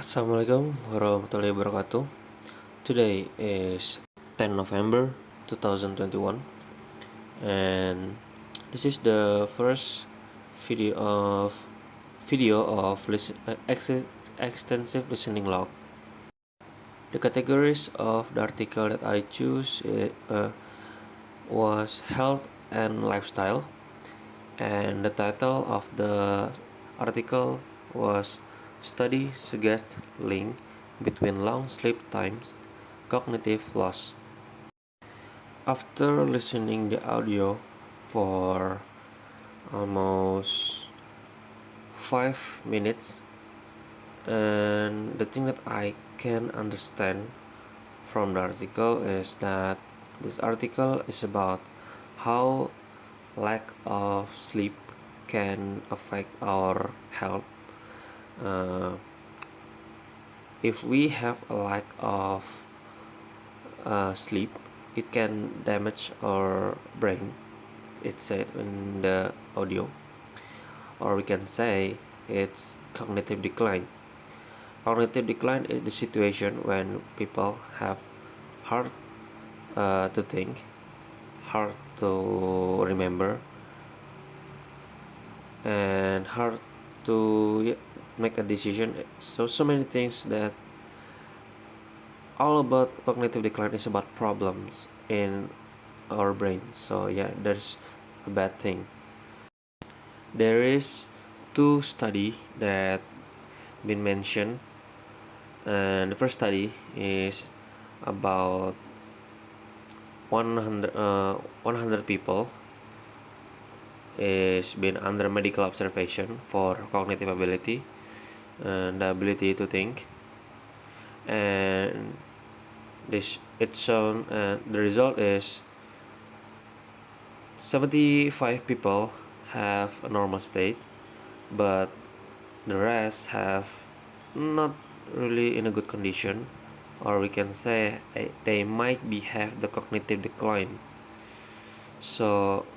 Assalamualaikum warahmatullahi wabarakatuh. Today is 10 November 2021, and this is the first video of extensive listening log. The categories of the article that I choose was health and lifestyle, and the title of the article was Study Suggests Link Between Long Sleep Times, Cognitive Loss. After listening the audio for almost 5 minutes, and the thing that I can understand from the article is that this article is about how lack of sleep can affect our health. If we have a lack of sleep, it can damage our brain, it said in the audio, or we can say it's cognitive decline. Cognitive decline is the situation when people have hard to think, hard to remember, and hard to make a decision. So many things that all about cognitive decline is about problems in our brain. So yeah, there's a bad thing. There is two study that been mentioned, and the first study is about 100 people is been under medical observation for cognitive ability and the ability to think, and this it's shown, the result is 75 people have a normal state, but the rest have not really in a good condition, or we can say they might be have the cognitive decline. So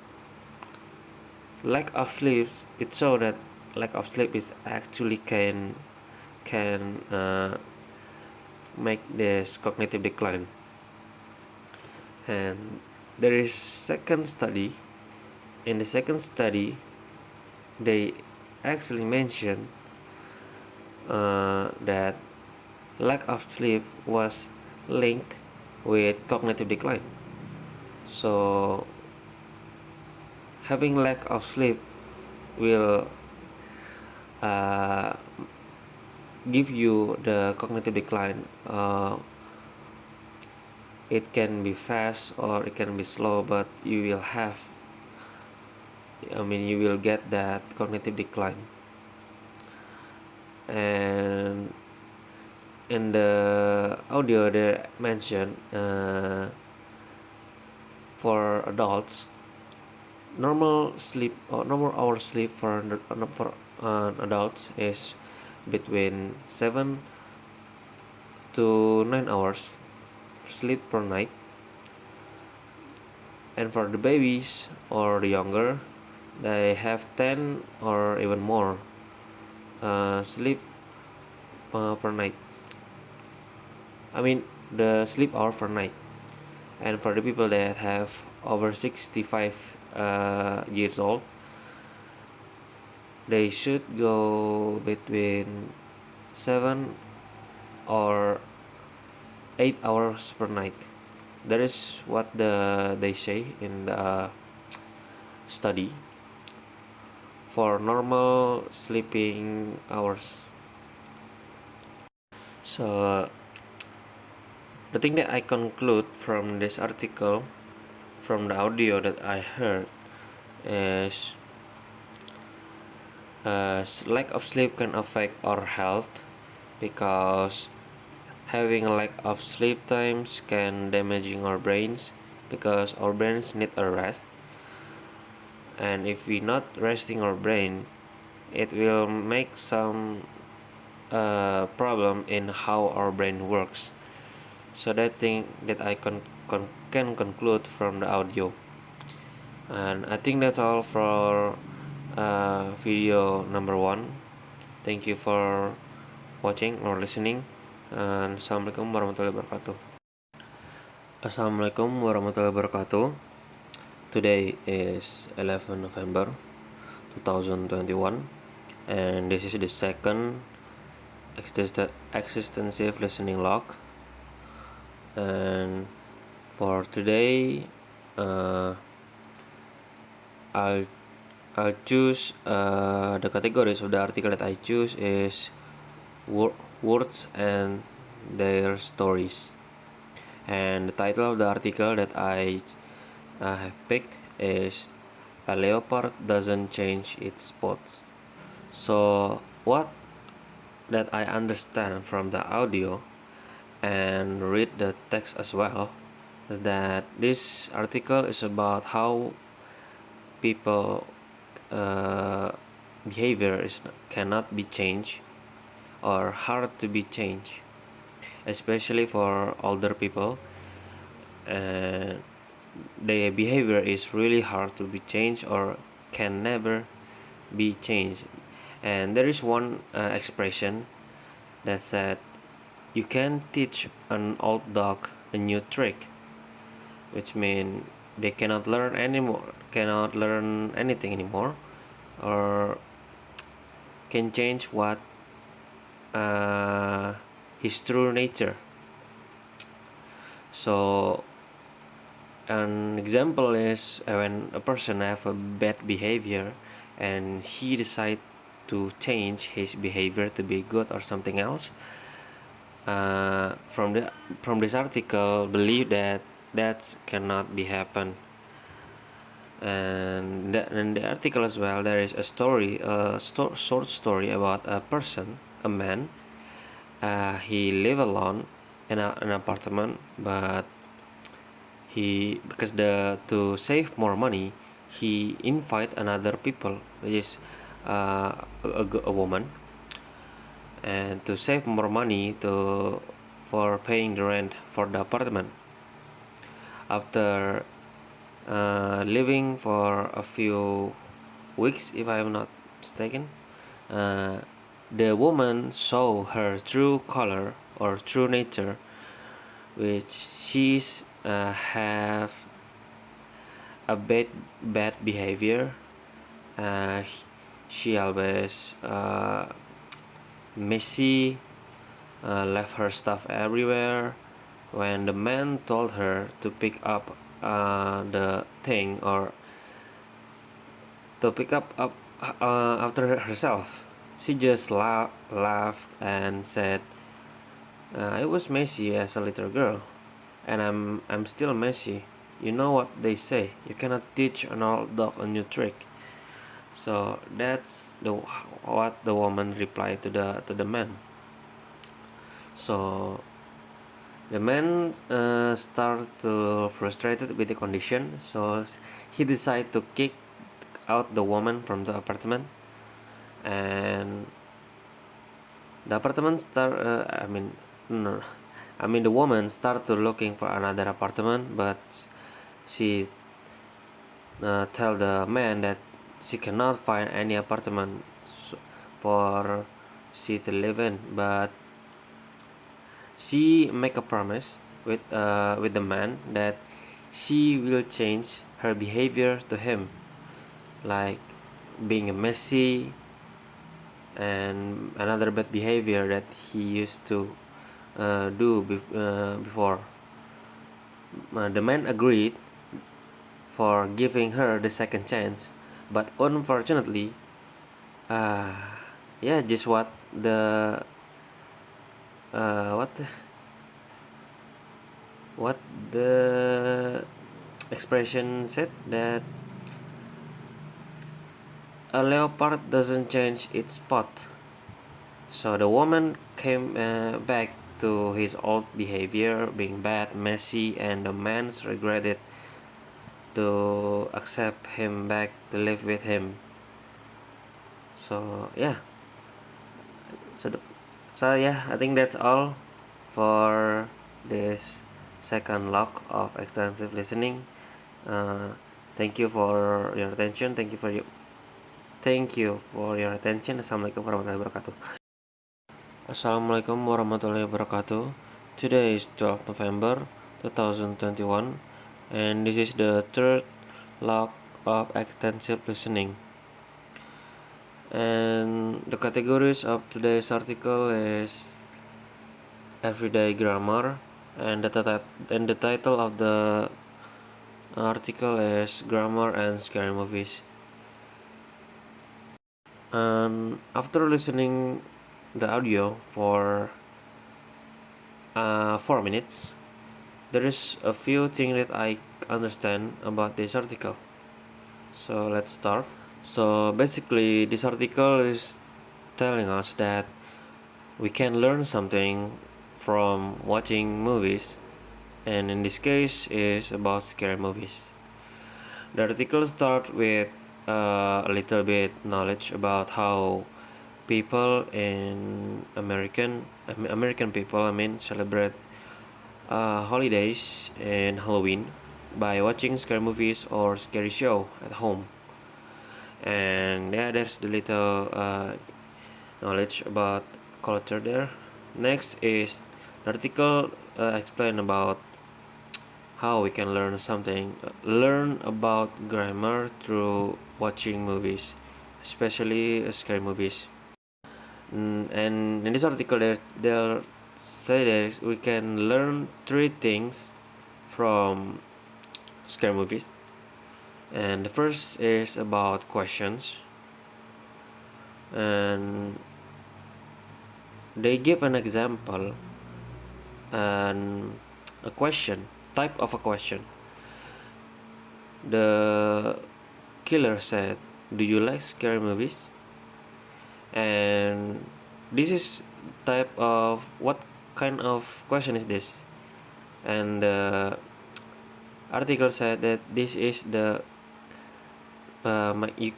lack of sleep, it shows that lack of sleep is actually can make this cognitive decline. And there is second study. In the second study, they actually mentioned that lack of sleep was linked with cognitive decline. So having lack of sleep will give you the cognitive decline. It can be fast or it can be slow, but you will get that cognitive decline. And in the audio they mentioned, for adults, normal hour sleep for adults is between 7 to 9 hours sleep per night, and for the babies or the younger, they have 10 or even more sleep per night. The sleep hour per night. And for the people that have over 65 years old, they should go between 7 or 8 hours per night. That is what they say in the study for normal sleeping hours. So the thing that I conclude from this article, from the audio that I heard, is lack of sleep can affect our health, because having a lack of sleep times can damaging our brains, because our brains need a rest, and if we not resting our brain, it will make some problem in how our brain works. So that thing that I can conclude from the audio. And I think that's all for video number 1. Thank you for watching or listening. And Assalamualaikum warahmatullahi wabarakatuh. Assalamualaikum warahmatullahi wabarakatuh. Today is 11 November 2021, and this is the second extensive listening log. And for today, I'll choose the categories of the article that I choose is words and their stories. And the title of the article that I have picked is "A Leopard Doesn't Change Its Spots." So what that I understand from the audio and read the text as well is that this article is about how people behavior cannot be changed or hard to be changed, especially for older people, and their behavior is really hard to be changed or can never be changed. And there is one expression that said, "You can teach an old dog a new trick," which means they cannot learn anything anymore, or can change what his true nature. So an example is when a person have a bad behavior and he decide to change his behavior to be good or something else. From this article, believe that cannot be happen. And in the article as well, there is a story, short story about a person, a man. He live alone in an apartment, but because to save more money, he invite another people, which is a woman, and to save more money for paying the rent for the apartment. After living for a few weeks, if I am not mistaken, the woman saw her true color or true nature, which she's have a bad behavior. Uh, she always messy, left her stuff everywhere. When the man told her to pick up the thing or to pick up after herself, she just laughed and said, "I was messy as a little girl, and I'm still messy. You know what they say, you cannot teach an old dog a new trick." So that's what the woman replied to the man. So the man started to frustrated with the condition, so he decided to kick out the woman from the apartment. And the apartment no, the woman started to looking for another apartment, but she tell the man that she cannot find any apartment for she to live in. But she make a promise with the man that she will change her behavior to him, like being messy and another bad behavior that he used to do before. The man agreed for giving her the second chance, but unfortunately, uh, yeah, just what the expression said, that a leopard doesn't change its spot. So the woman came back to his old behavior, being bad, messy, and the man regretted to accept him back to live with him. So yeah, so yeah, I think that's all for this second log of extensive listening. Uh, Thank you for your attention. Thank you for your attention. Assalamualaikum warahmatullahi wabarakatuh. Assalamualaikum warahmatullahi wabarakatuh. Today is 12 November 2021, and this is the third log of extensive listening. And the categories of today's article is everyday grammar, and the title of the article is grammar and scary movies. And after listening the audio for 4 minutes, there is a few things that I understand about this article. So let's start. So basically, this article is telling us that we can learn something from watching movies, and in this case is about scary movies. The article starts with a little bit knowledge about how people in American people celebrate holidays and Halloween by watching scary movies or scary show at home. And yeah, there's the little knowledge about culture there. Next is the article explain about how we can learn about grammar through watching movies, especially scary movies. And in this article, they'll say that we can learn three things from scary movies. And the first is about questions, and they give an example and a question, type of a question. The killer said, "Do you like scary movies?" And this is type of what kind of question is this? And the article said that this is the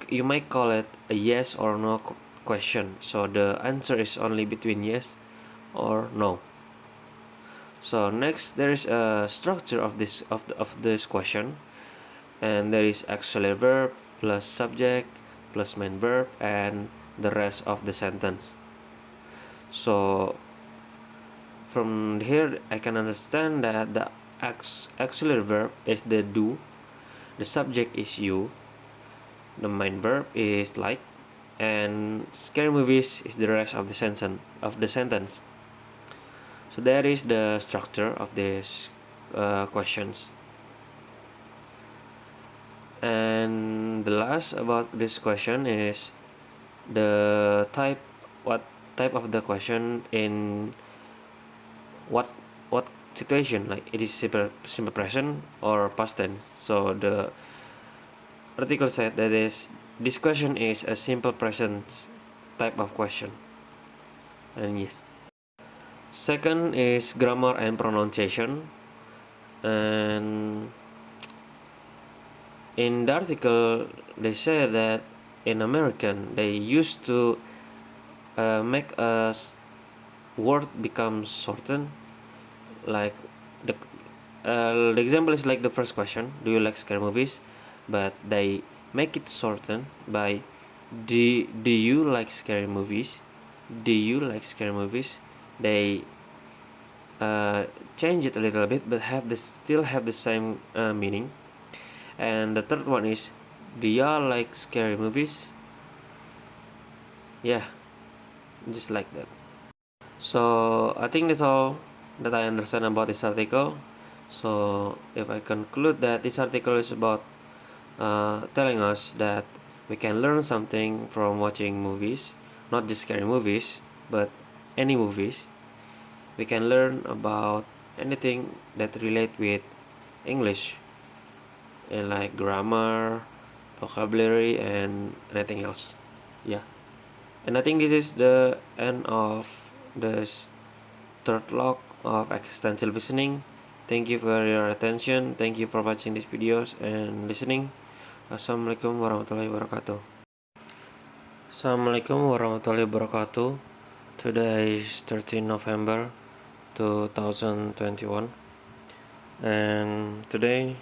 you might call it a yes or no question. So the answer is only between yes or no. So next there is a structure of this question, and there is auxiliary verb plus subject plus main verb and the rest of the sentence. So from here I can understand that the auxiliary verb is the do, the subject is you, the main verb is like, and scary movies is the rest of the sentence. So that is the structure of these questions. And the last about this question is the type, what type of the question in what situation, like it is simple present or past tense. So the article said that this question is a simple present type of question, and yes. Second is grammar and pronunciation, and in the article they say that in American they used to make a word become shortened, like the example is like the first question, do you like scary movies, but they make it shortened by do you like scary movies, do you like scary movies. They change it a little bit but still have the same meaning. And the third one is, do y'all like scary movies? Yeah, just like that. So I think that's all that I understand about this article. So if I conclude that this article is about telling us that we can learn something from watching movies, not just scary movies, but any movies. We can learn about anything that relate with English, and like grammar, vocabulary, and anything else. Yeah. And I think this is the end of this third log of extensive listening. Thank you for your attention. Thank you for watching these videos and listening. Assalamualaikum warahmatullahi wabarakatuh. Assalamualaikum warahmatullahi wabarakatuh. Today is 13 November 2021, and today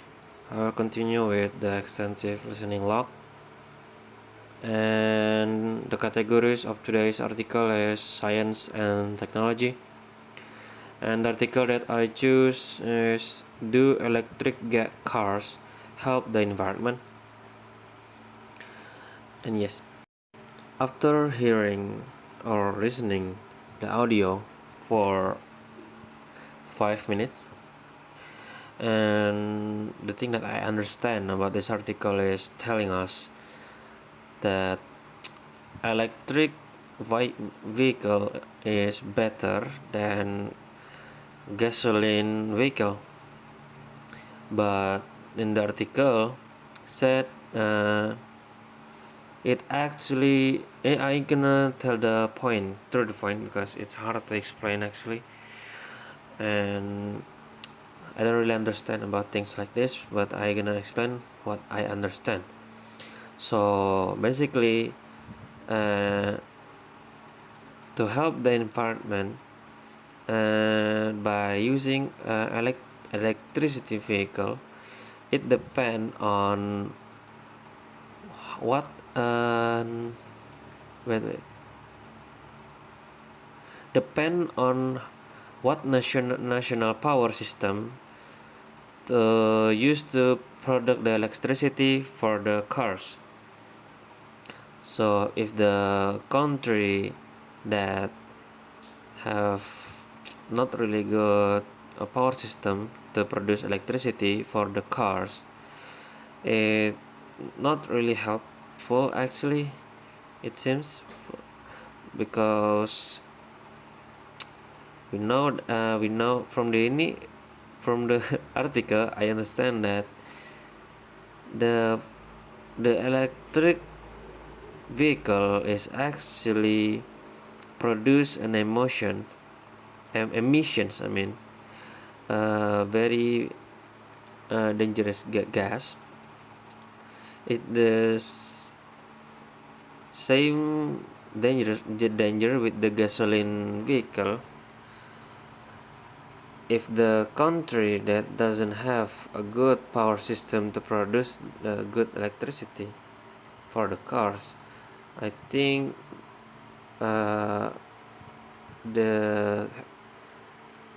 I will continue with the extensive listening log. And the categories of today's article is science and technology. And the article that I choose is, do electric cars help the environment? And yes, after hearing or listening the audio for 5 minutes, and the thing that I understand about this article is telling us that electric vehicle is better than gasoline vehicle. But in the article said it actually, I gonna tell the point through the point because it's hard to explain actually, and I don't really understand about things like this, but I gonna explain what I understand. So basically, uh, to help the environment, by using electricity vehicle, it depend on what wait depend on what national power system to use to produce the electricity for the cars. So if the country that have not really good a power system to produce electricity for the cars, it not really helpful actually, it seems, because we know from the article I understand that the the electric vehicle is actually produce an emissions, I mean, very dangerous gas. It the same danger with the gasoline vehicle. If the country that doesn't have a good power system to produce the good electricity for the cars, I think uh, the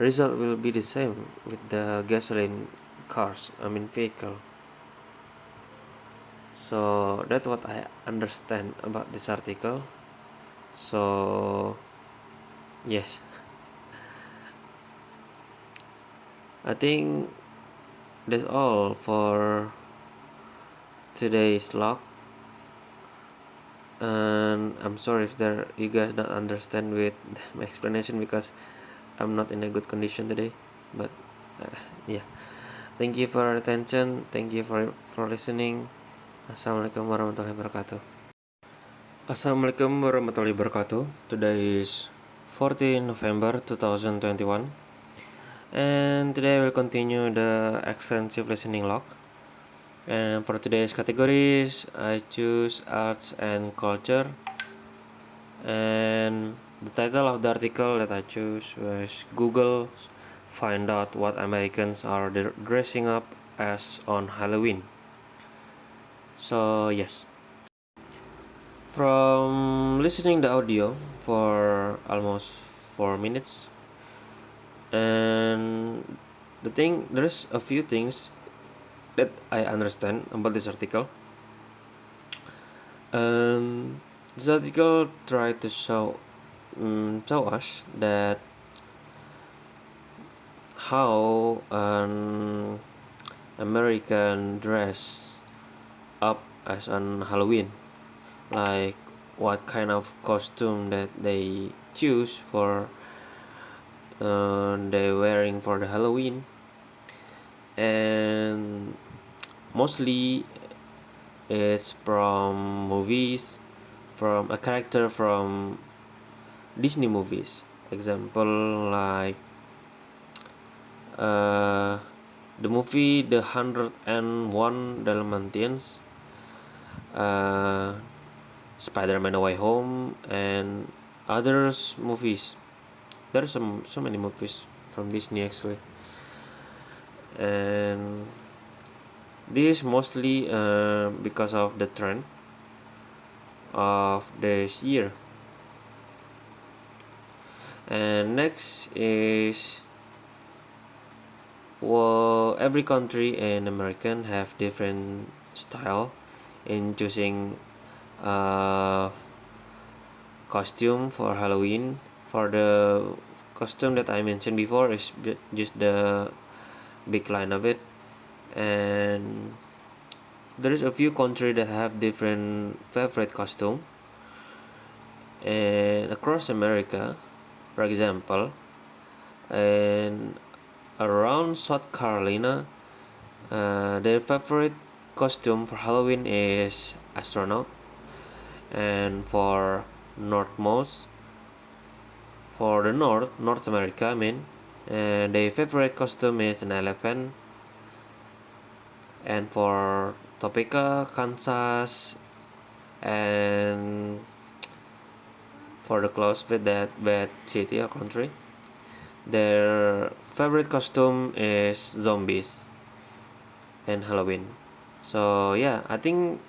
result will be the same with the gasoline cars, I mean vehicle. So that's what I understand about this article. So yes, I think that's all for today's log. And I'm sorry if there you guys don't understand with my explanation because I'm not in a good condition today. But yeah, thank you for your attention. Thank you for listening. Assalamualaikum warahmatullahi wabarakatuh. Assalamualaikum warahmatullahi wabarakatuh. Today is 14 November 2021, and today I will continue the extensive listening log. And for today's categories, I choose arts and culture. And the title of the article that I choose was, Google find out what Americans are dressing up as on Halloween. So yes, from listening the audio for almost 4 minutes, and there's a few things that I understand about this article. This article tried to show us that how an American dress up as on Halloween, like what kind of costume that they choose for they wearing for the Halloween, and mostly it's from movies, from a character from Disney movies. Example like the movie The 101 Dalmatians, Spider-Man Away Home, and others movies. There's so many movies from Disney actually, and this mostly because of the trend of this year. And next is, well, every country and American have different style in choosing costume for Halloween. For the costume that I mentioned before is just the big line of it, and there is a few countries that have different favorite costume. And across America, for example, and around South Carolina, their favorite costume for Halloween is astronaut, and for the North America, I mean, their favorite costume is an elephant, and for Topeka, Kansas, and for the close with that city or country, their favorite costume is zombies and Halloween. So yeah, I think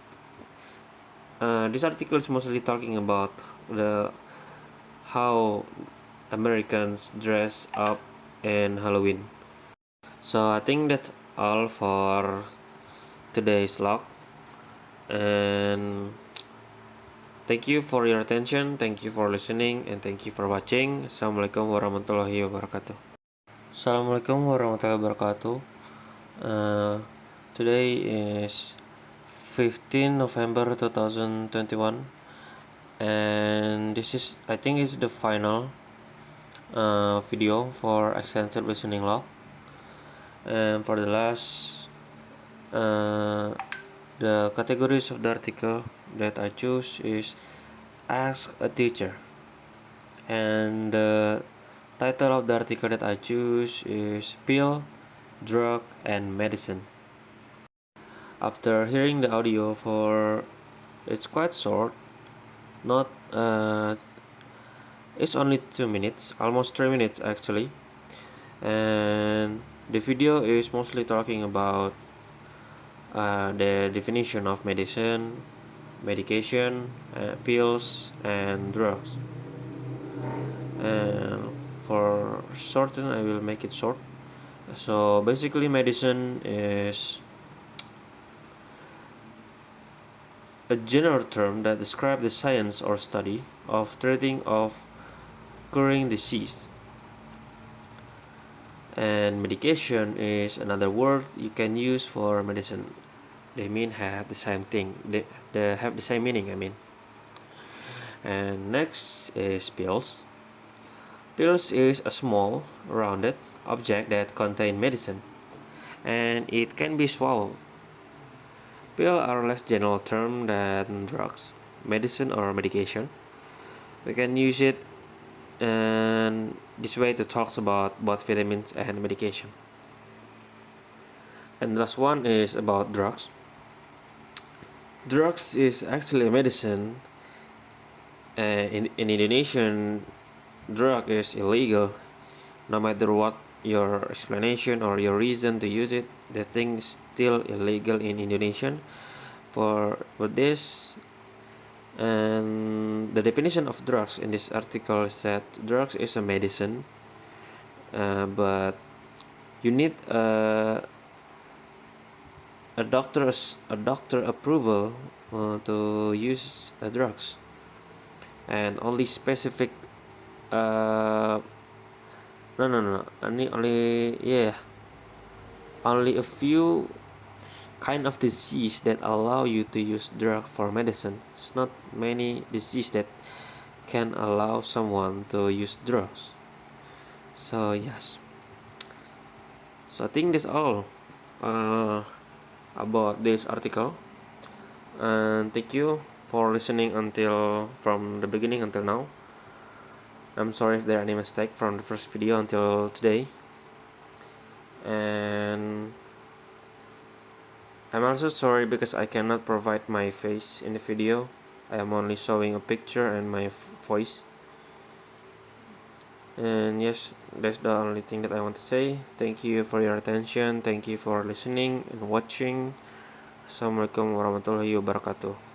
this article is mostly talking about the how Americans dress up in Halloween. So I think that's all for today's log, and thank you for your attention, thank you for listening, and thank you for watching. Assalamualaikum warahmatullahi wabarakatuh. Assalamualaikum warahmatullahi wabarakatuh. Today is 15 November 2021, and this is, I think, is the final video for extensive listening log. And for the last, the categories of the article that I choose is Ask a Teacher, and the title of the article that I choose is Pill, Drug, and Medicine. After hearing the audio for, it's quite short, not it's only 2 minutes, almost 3 minutes actually, and the video is mostly talking about the definition of medicine, medication, pills, and drugs. And for shorten, I will make it short. So basically, medicine is a general term that describes the science or study of treating or curing disease. And medication is another word you can use for medicine. They have the same thing. They have the same meaning, I mean. And next is pills. Pills is a small, rounded object that contain medicine, and it can be swallowed. Pills are a less general term than drugs, medicine, or medication. We can use it in this way to talk about both vitamins and medication. And the last one is about drugs. Drugs is actually a medicine. In Indonesian, drug is illegal. No matter what your explanation or your reason to use it, the thing is still illegal in Indonesian. For this, and the definition of drugs in this article said drugs is a medicine, but you need a doctor approval to use drugs, and only specific only a few kind of disease that allow you to use drug for medicine. It's not many disease that can allow someone to use drugs. So yes, so I think that's all about this article, and thank you for listening until from the beginning until now. I'm sorry if there are any mistake from the first video until today, and I'm also sorry because I cannot provide my face in the video. I am only showing a picture and my voice. And yes, that's the only thing that I want to say. Thank you for your attention. Thank you for listening and watching. Assalamualaikum warahmatullahi wabarakatuh.